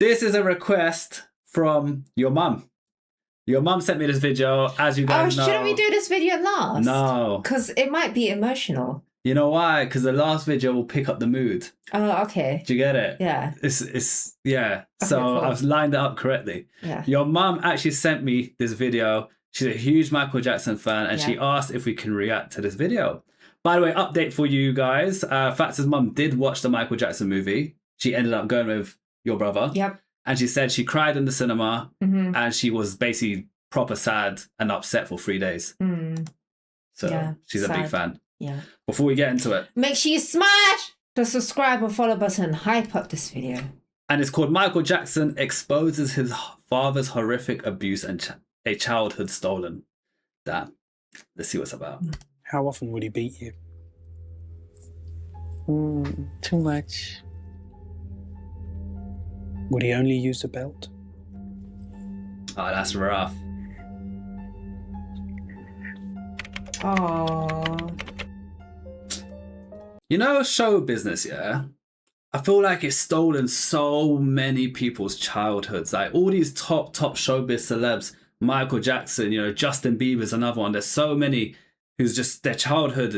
This is a request from your mum. Your mum sent me this video, as you guys know. Shouldn't we do this video last? No. Because it might be emotional. You know why? Because the last video will pick up the mood. Oh, okay. Do you get it? Yeah. It's yeah. Okay, so cool. I've lined it up correctly. Yeah. Your mum actually sent me this video. She's a huge Michael Jackson fan, and she asked if we can react to this video. By the way, update for you guys. Fatz's mum did watch the Michael Jackson movie. She ended up going with your brother. Yep. And she said she cried in the cinema, and she was basically proper sad and upset for 3 days. So she's a big fan. Yeah. Before we get into it, make sure you smash the subscribe and follow button and hype up this video. And it's called Michael Jackson Exposes His Father's Horrific Abuse and a Childhood Stolen. Damn. Let's see what's about. How often would he beat you? Too much. Would he only use a belt? Oh, that's rough. Oh. You know, show business, yeah? I feel like it's stolen so many people's childhoods. Like all these top showbiz celebs, Michael Jackson, you know, Justin Bieber's another one. There's so many who's just, their childhood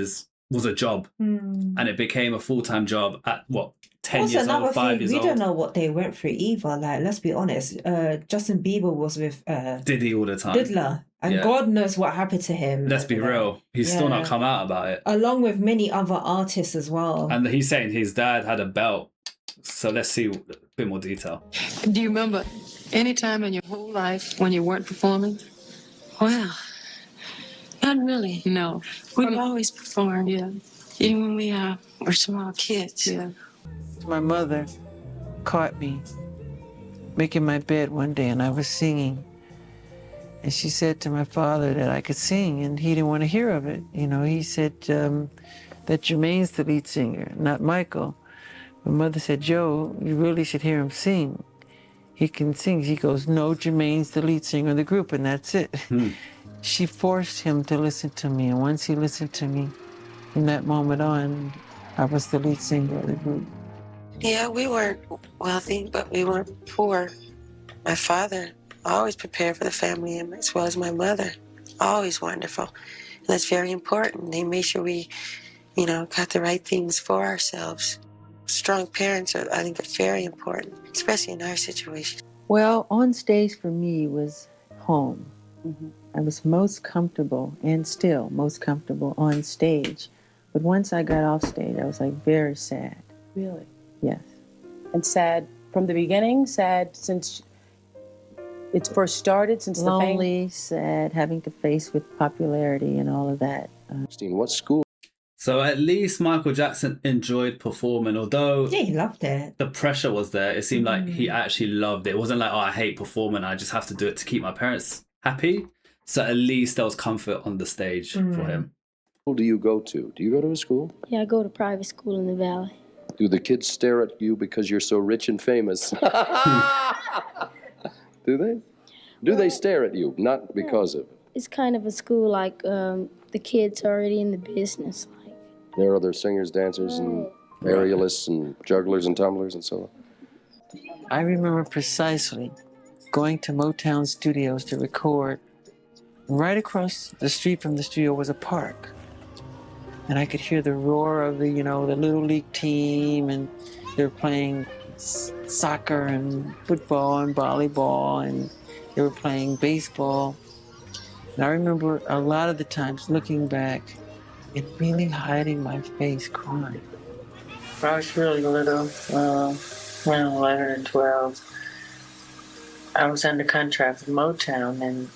was a job. And it became a full-time job at what? 10 years old, 5 years old. We don't know what they went through either. Like, let's be honest. Justin Bieber was with Diddy all the time. Diddler. And God knows what happened to him. Let's be real. He's still not come out about it. Along with many other artists as well. And he's saying his dad had a belt. So let's see a bit more detail. Do you remember any time in your whole life when you weren't performing? Well, not really, no. We've always performed, even when we were small kids. My mother caught me making my bed one day, and I was singing. And she said to my father that I could sing, and he didn't want to hear of it. You know, he said that Jermaine's the lead singer, not Michael. My mother said, Joe, you really should hear him sing. He can sing. He goes, no, Jermaine's the lead singer of the group, and that's it. She forced him to listen to me, and once he listened to me, from that moment on, I was the lead singer of the group. Yeah, we weren't wealthy, but we weren't poor. My father always prepared for the family, as well as my mother. Always wonderful. And that's very important. They made sure we, got the right things for ourselves. Strong parents, I think, are very important, especially in our situation. Well, on stage for me was home. I was most comfortable, and still most comfortable, on stage. But once I got off stage, I was very sad. Really? Yes. And sad from the beginning? Sad since it first started, since lonely, sad, having to face with popularity and all of that. What school? So at least Michael Jackson enjoyed performing, although he loved it. The pressure was there. It seemed like he actually loved it. It wasn't like, oh, I hate performing, I just have to do it to keep my parents happy. So at least there was comfort on the stage for him. Who do you go to? Do you go to a school? Yeah, I go to private school in the Valley. Do the kids stare at you because you're so rich and famous? Do they? Do they stare at you? Not because of it. It's kind of a school like the kids are already in the business. There are other singers, dancers, and aerialists, and jugglers, and tumblers, and so on. I remember precisely going to Motown studios to record. Right across the street from the studio was a park. And I could hear the roar of the Little League team, and they were playing soccer and football and volleyball, and they were playing baseball. And I remember a lot of the times looking back and really hiding my face crying. When I was really little, when 11 and 12, I was under contract with Motown,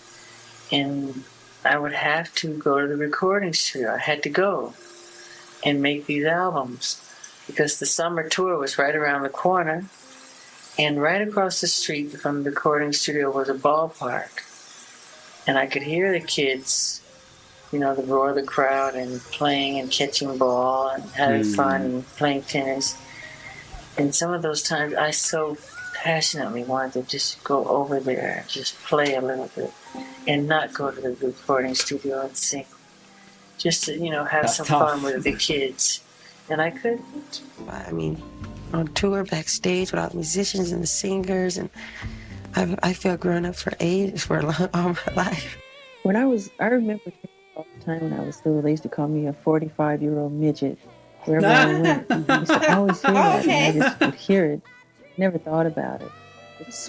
and I would have to go to the recording studio. I had to go and make these albums because the summer tour was right around the corner, and right across the street from the recording studio was a ballpark. And I could hear the kids, the roar of the crowd, and playing and catching ball and having fun and playing tennis. And some of those times I so passionately wanted to just go over there and just play a little bit and not go to the recording studio and sing. Just to, have some fun with the kids. And I couldn't. I mean, on tour backstage with all the musicians and the singers, and I felt grown up for all my life. I remember all the time when I was little, they used to call me a 45-year-old midget. Wherever I went, you used to always hear that, and I just would hear it. Never thought about it.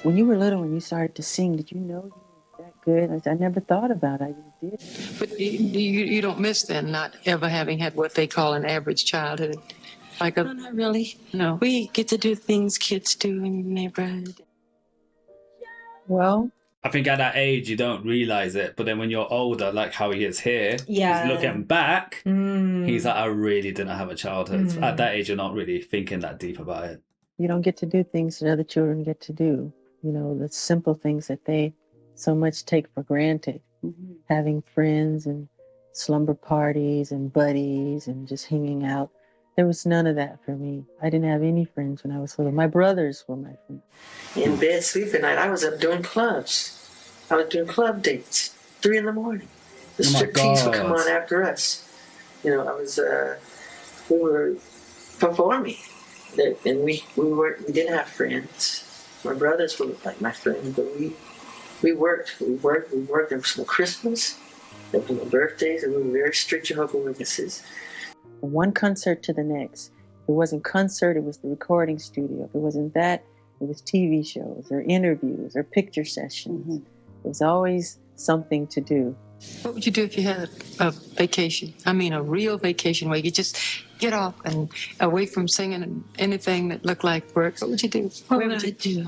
When you were little, when you started to sing, did you know you were that good? I never thought about it. I just did. But you don't miss then not ever having had what they call an average childhood? No, not really. No. We get to do things kids do in the neighborhood. Well, I think at that age you don't realize it, but then when you're older, like how he is here, Yeah. he's looking back, he's like, I really didn't have a childhood. At that age, you're not really thinking that deep about it. you don't get to do things that other children get to do. You know, the simple things that they so much take for granted. Having friends and slumber parties and buddies and just hanging out. There was none of that for me. I didn't have any friends when I was little. My brothers were my friends. In bed sleeping night, I was up doing clubs. I was doing club dates, 3 in the morning. The striptease would come on after us. You know, we were performing, and we didn't have friends. My brothers were like my friends, but we worked. There was some Christmas, there was some birthdays, and we were very strict Jehovah's Witnesses. From one concert to the next. If it wasn't concert, it was the recording studio. If it wasn't that, it was TV shows or interviews or picture sessions. It was always something to do. What would you do if you had a vacation? I mean, a real vacation where you could just get off and away from singing and anything that looked like work? What would you do? What would I do?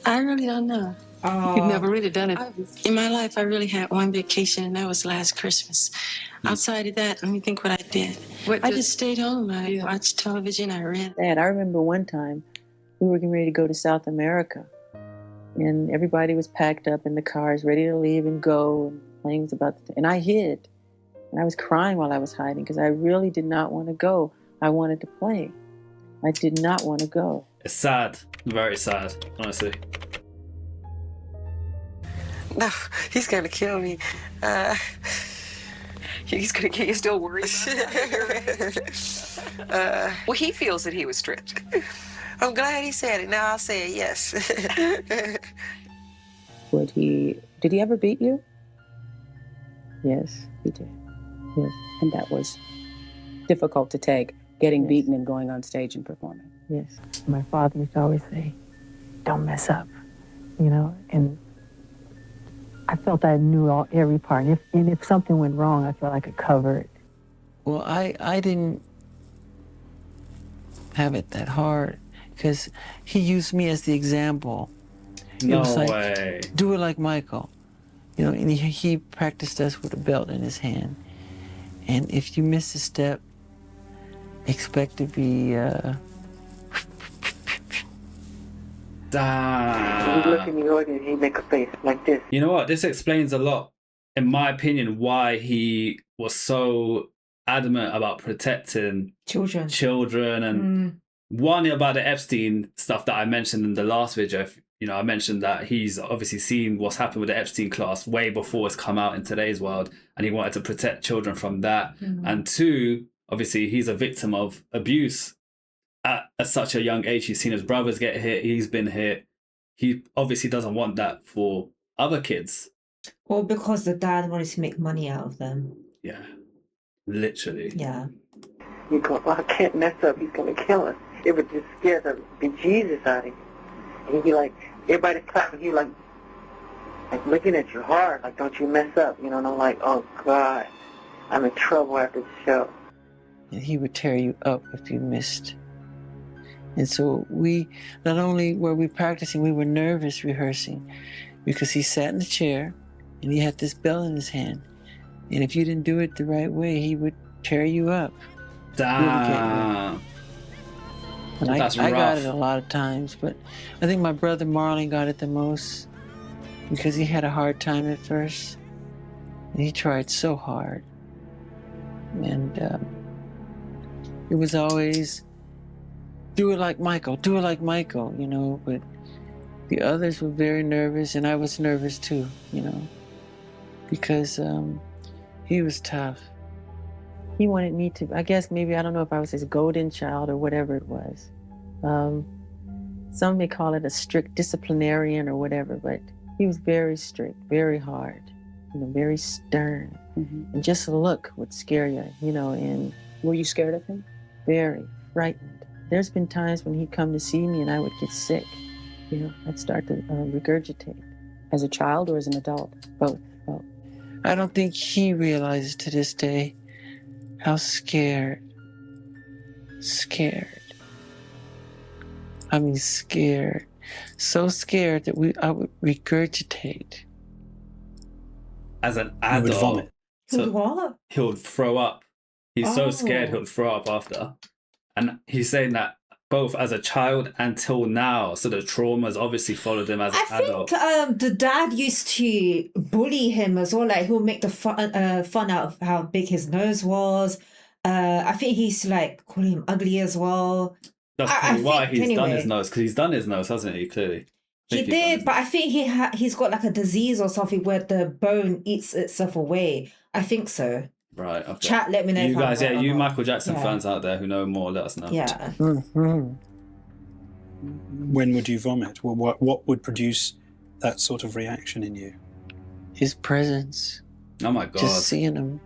I really don't know. You've never really done it. In my life, I really had one vacation, and that was last Christmas. Outside of that, let me think what I did. I just stayed home. I watched television. I read. Dad, I remember one time we were getting ready to go to South America, and everybody was packed up in the cars, ready to leave and go. And the plane was about to, and I hid, and I was crying while I was hiding because I really did not want to go. I wanted to play. I did not want to go. It's sad, very sad, honestly. No, he's gonna kill me. He's gonna get you still worried about it. Well, he feels that he was stripped. I'm glad he said it. Now I'll say it, yes. Did he ever beat you? Yes, he did. Yes. And that was difficult to take, getting beaten and going on stage and performing. Yes. My father used to always say, don't mess up, you know, and I felt I knew every part. And if something went wrong, I felt I could cover it. Well, I didn't have it that hard because he used me as the example. No it was like, way. Do it like Michael. You know, and he practiced us with a belt in his hand. And if you miss a step, expect to be... Damn. He'd look in the audience and he'd make a face like this. You know what? This explains a lot, in my opinion, why he was so adamant about protecting children and one about the Epstein stuff that I mentioned in the last video. You know, I mentioned that he's obviously seen what's happened with the Epstein class way before it's come out in today's world, and he wanted to protect children from that. And two, obviously, he's a victim of abuse at such a young age. He's seen his brothers get hit. He's been hit. He obviously doesn't want that for other kids. Or because the dad wanted to make money out of them. Yeah, literally. Yeah. You go, well, I can't mess up. He's going to kill us. It would just scare the bejesus out of him. And he'd be like, everybody clapping. He'd like looking at you hard, like, don't you mess up. You know, and I'm like, oh, God, I'm in trouble after the show. And he would tear you up if you missed. And so we, not only were we practicing, we were nervous rehearsing because he sat in the chair and he had this bell in his hand. And if you didn't do it the right way, he would tear you up. Damn. And I got it a lot of times, but I think my brother Marlon got it the most because he had a hard time at first. And he tried so hard. And it was always, do it like Michael, you know, but the others were very nervous, and I was nervous too, you know, because he was tough. he wanted me to, I guess maybe, I don't know if I was his golden child or whatever it was. Some may call it a strict disciplinarian or whatever, but he was very strict, very hard, very stern. And just a look would scare you, and... Were you scared of him? Very frightened. There's been times when he'd come to see me and I would get sick. I'd start to regurgitate. As a child or as an adult? Both. I don't think he realizes to this day how scared. I mean, scared. So scared that I would regurgitate. As an You would adult, vomit. What? he would throw up. He's so scared Oh. he would throw up after. And he's saying that both as a child until now. So the traumas obviously followed him as an adult. I think the dad used to bully him as well. Like he'll make the fun out of how big his nose was. I think he used to like call him ugly as well. That's I probably why think he's done anyway. his nose, because he's done his nose, hasn't he? Clearly. He Think he's done did, his but nose. I think he's got like a disease or something where the bone eats itself away. I think so. Right. Okay. Chat, let me know. You if I'm guys, right or you not. Michael Jackson Yeah. fans out there who know more, let us know. Yeah. When would you vomit? Well, what would produce that sort of reaction in you? His presence. Oh my God. Just seeing him.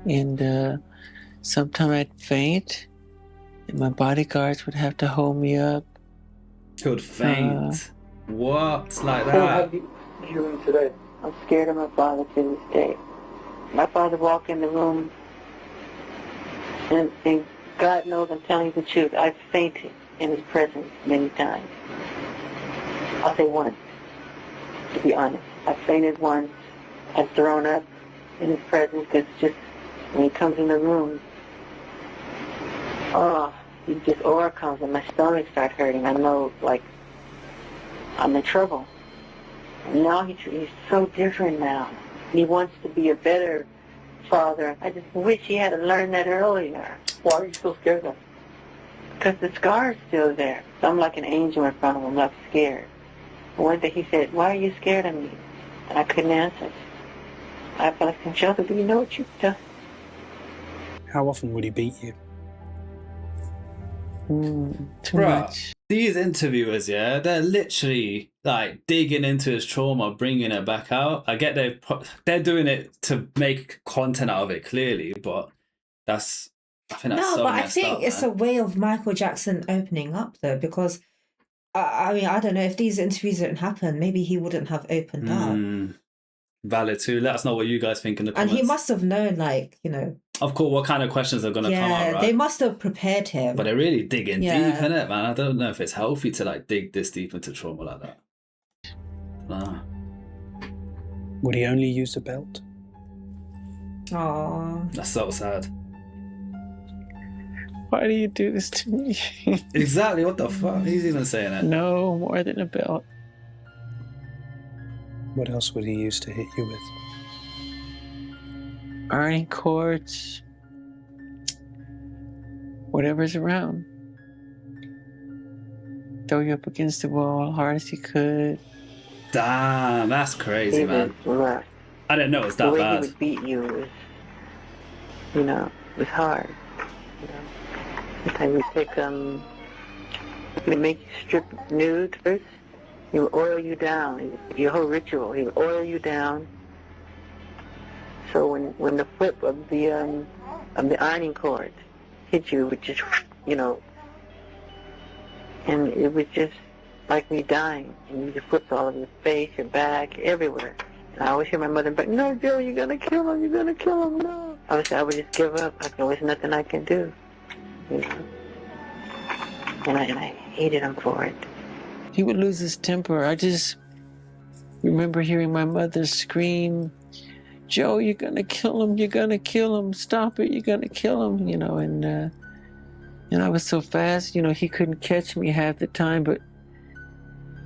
And sometimes I'd faint, and my bodyguards would have to hold me up. He would faint. What? Like So that? how do you doing today? I'm scared of my father to this day. My father walked in the room, and God knows I'm telling you the truth, I've fainted in his presence many times. I'll say once, to be honest. I've fainted once. I've thrown up in his presence because just when he comes in the room, he just aura comes and my stomach starts hurting. I know, like, I'm in trouble. And now he's so different now. He wants to be a better father. I just wish he had learned that earlier. Why are you so scared of him? Because the scar is still there. So I'm like an angel in front of him, not scared. One day he said, "Why are you scared of me?" And I couldn't answer. I felt like, "Joseph, do you know what you've done?" How often would he beat you? Too Bruh, much. these interviewers, yeah, they're literally like digging into his trauma, bringing it back out. I get they're doing it to make content out of it, clearly, but I think that's No, so but I messed think up, it's man. a way of Michael Jackson opening up, though, because I mean, I don't know, if these interviews didn't happen, maybe he wouldn't have opened up. Valid too. Let us know what you guys think in the And comments. he must have known, like, Of course, what kind of questions are going to come out, right? they must have prepared him. But they're really digging Yeah. deep in it, man. I don't know if it's healthy to like dig this deep into trauma like that. Nah. Would he only use a belt? Aww. That's so sad. Why do you do this to me? Exactly, what the fuck? He's even saying that. No, more than a belt. What else would he use to hit you with? Ironing cords. Whatever's around. Throw you up against the wall hard as he could. Damn, that's crazy, man. Right. I didn't know it was The that way bad. he would beat you was hard. Sometimes he'd make you strip nude first. He would oil you down. Your whole ritual. He would oil you down. So when the flip of the ironing cord hit you, it would just, and it was just like me dying. And you just flipped all over your face, your back, everywhere. And I always hear my mother, "But no, Joe, you're gonna kill him. You're gonna kill him. No." I would just give up. There was nothing I can do. And I hated him for it. He would lose his temper. I just remember hearing my mother scream, "Joe, you're gonna kill him. You're gonna kill him. Stop it. You're gonna kill him." And I was so fast. He couldn't catch me half the time, but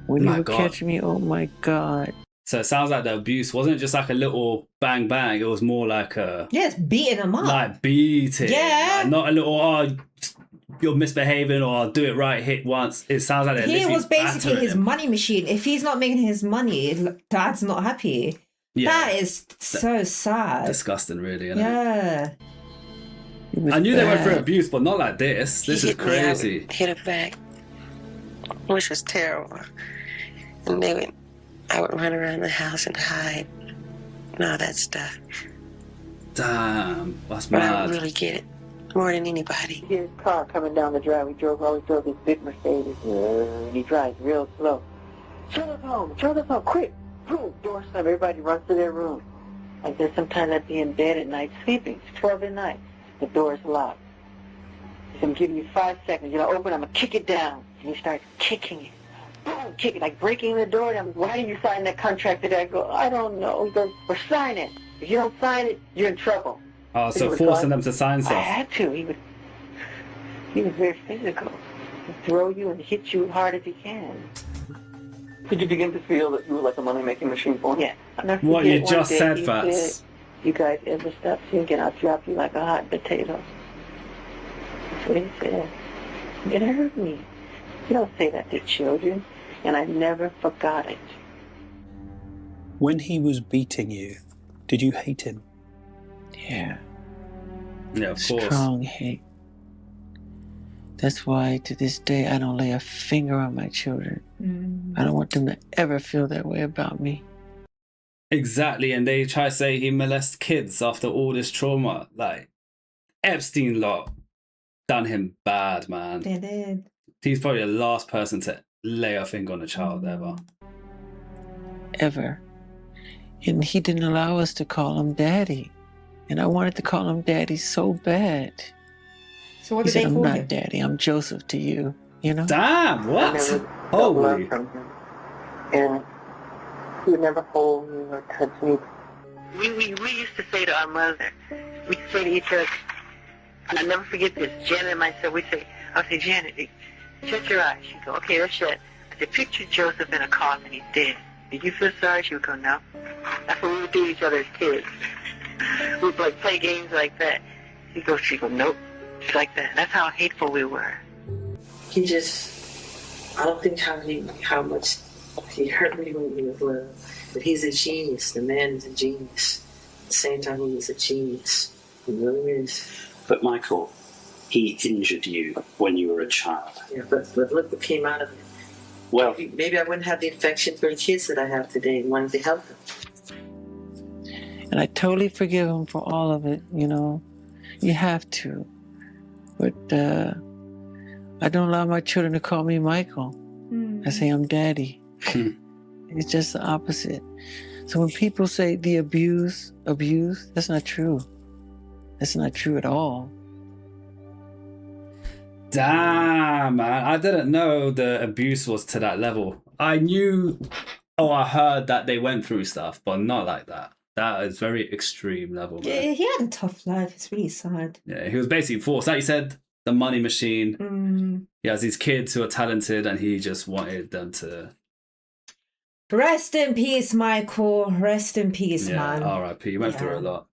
when he would catch me, oh my God. So it sounds like the abuse wasn't just like a little bang bang. It was more like a Yeah, it's beating him up. like beating. Yeah. Like, not a little you're misbehaving or do it right, hit once. It sounds like they're He literally was basically battering his him. money machine. If he's not making his money, Dad's not happy. That is so sad. Disgusting, really. Isn't it? Yeah. I knew they went through abuse, but not like this. This is crazy. I would hit her back, which was terrible. And I would run around the house and hide and all that stuff. Damn, that's But I mad. would really get it more than anybody. His car coming down the drive. We always drove this big Mercedes. He drives real slow. Show us home, quick. Boom, door slam. Everybody runs to their room. I said sometimes I'd be in bed at night sleeping. It's 12 at night. The door's locked. He said, I'm giving you 5 seconds. You know, open, I'm going to kick it down. And he starts kicking it. Boom, kick it, like breaking the door down. Why did you sign that contract today? I go, I don't know. He goes, well, sign it. If you don't sign it, you're in trouble. Oh, so forcing them to sign I stuff. had to. He was very physical. He'd throw you and hit you as hard as he can. Did you begin to feel that you were like a money-making machine for him? Yeah. What you just said, Fats. Said, you guys ever stop thinking I'll drop you like a hot potato? That's what he said. It hurt me. You don't say that to children. And I never forgot it. When he was beating you, did you hate him? Yeah. Yeah, of course. Strong hate. That's why to this day I don't lay a finger on my children. I don't want them to ever feel that way about me. Exactly, and they try to say he molests kids after all this trauma. Like, Epstein lot done him bad, man. They did. He's probably the last person to lay a finger on a child ever. Ever. And he didn't allow us to call him daddy. And I wanted to call him daddy so bad. So what He did said, they I'm call not him? daddy, I'm Joseph to you. You know? Damn, what? I never felt Holy. love from him. And he would never hold me or touch me. We used to say to our mother, we'd say to each other, and I'll never forget this, Janet and myself, I would say, Janet, shut your eyes. She'd go, okay, let's shut. I said, picture Joseph in a coffin, he's dead. Did you feel sorry? She would go, no. That's what we would do to each other as kids. We'd like play games like that. She'd go, nope. Just like that. That's how hateful we were. He just, I don't think how much he hurt me when he was little. But he's a genius. The man is a genius. At the same time, he was a genius. He really is. But Michael, he injured you when you were a child. Yeah, but look what came out of it. Well, maybe I wouldn't have the affection for the kids that I have today and wanted to help them. And I totally forgive him for all of it, you know. You have to. But I don't allow my children to call me Michael. I say I'm daddy. It's just the opposite. So when people say the abuse, that's not true. That's not true at all. Damn, man. I didn't know the abuse was to that level. I knew, I heard that they went through stuff, but not like that. That is very extreme level, man. Yeah, he had a tough life. It's really sad. Yeah, he was basically forced. Like you said, the money machine. He has these kids who are talented and he just wanted them to... Rest in peace, Michael. Rest in peace, man. R.I.P. He went through a lot.